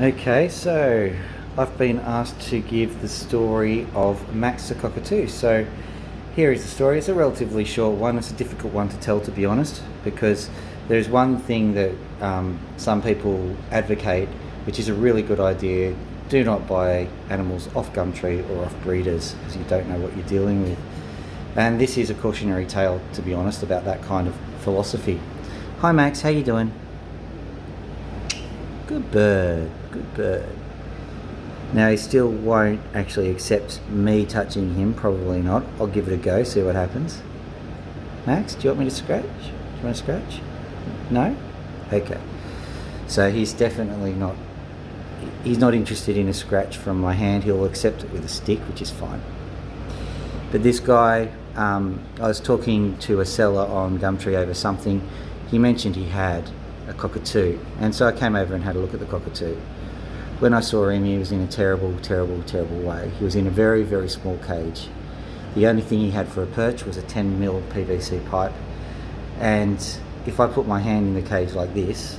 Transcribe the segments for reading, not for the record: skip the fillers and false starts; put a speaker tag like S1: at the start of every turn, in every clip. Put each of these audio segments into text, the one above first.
S1: Okay, so I've been asked to give the story of Max the cockatoo. So here is the story. It's a relatively short one. It's a difficult one to tell, to be honest, because there's one thing that some people advocate, which is a really good idea. Do not buy animals off Gumtree or off breeders, because you don't know what you're dealing with. And this is a cautionary tale, to be honest, about that kind of philosophy. Hi Max, how you doing? Good bird, good bird. Now he still won't actually accept me touching him, probably not. I'll give it a go, see what happens. Max, do you want me to scratch? Do you want to scratch? No? Okay. So he's definitely not, he's not interested in a scratch from my hand. He'll accept it with a stick, which is fine. But this guy, I was talking to a seller on Gumtree over something. He mentioned he had a cockatoo, and so I came over and had a look at the cockatoo. When I saw him, he was in a terrible way. He was in a very small cage. The only thing he had for a perch was a 10mm PVC pipe, and if I put my hand in the cage like this,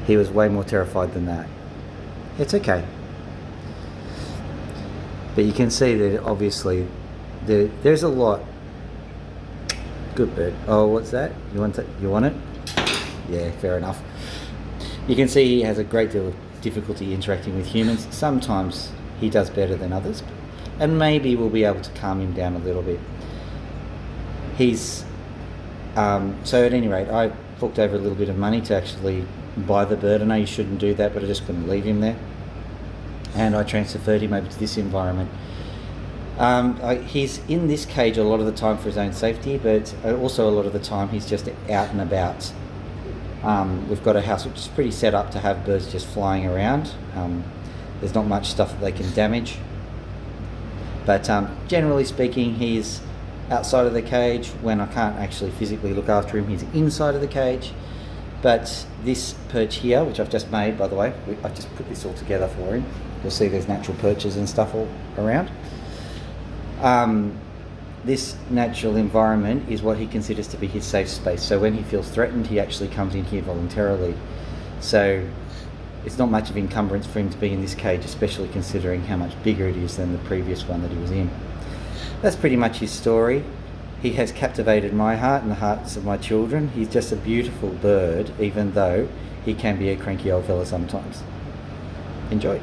S1: he was way more terrified than that. It's okay, but you can see that obviously there's a lot. Good bird. Oh, what's that? You want it? You want it? Yeah, fair enough. You can see he has a great deal of difficulty interacting with humans. Sometimes he does better than others, and maybe we'll be able to calm him down a little bit. He's so at any rate, I forked over a little bit of money to actually buy the bird. I know you shouldn't do that, but I just couldn't leave him there, and I transferred him over to this environment. He's in this cage a lot of the time for his own safety, but also a lot of the time he's just out and about. We've got a house which is pretty set up to have birds just flying around. There's not much stuff that they can damage, but generally speaking, he's outside of the cage. When I can't actually physically look after him, he's inside of the cage. But this perch here, which I've just made, by the way, I've just put this all together for him. You'll see there's natural perches and stuff all around. This natural environment is what he considers to be his safe space. So when he feels threatened, he actually comes in here voluntarily. So it's not much of encumbrance for him to be in this cage, especially considering how much bigger it is than the previous one that he was in. That's pretty much his story. He has captivated my heart and the hearts of my children. He's just a beautiful bird, even though he can be a cranky old fella sometimes. Enjoy.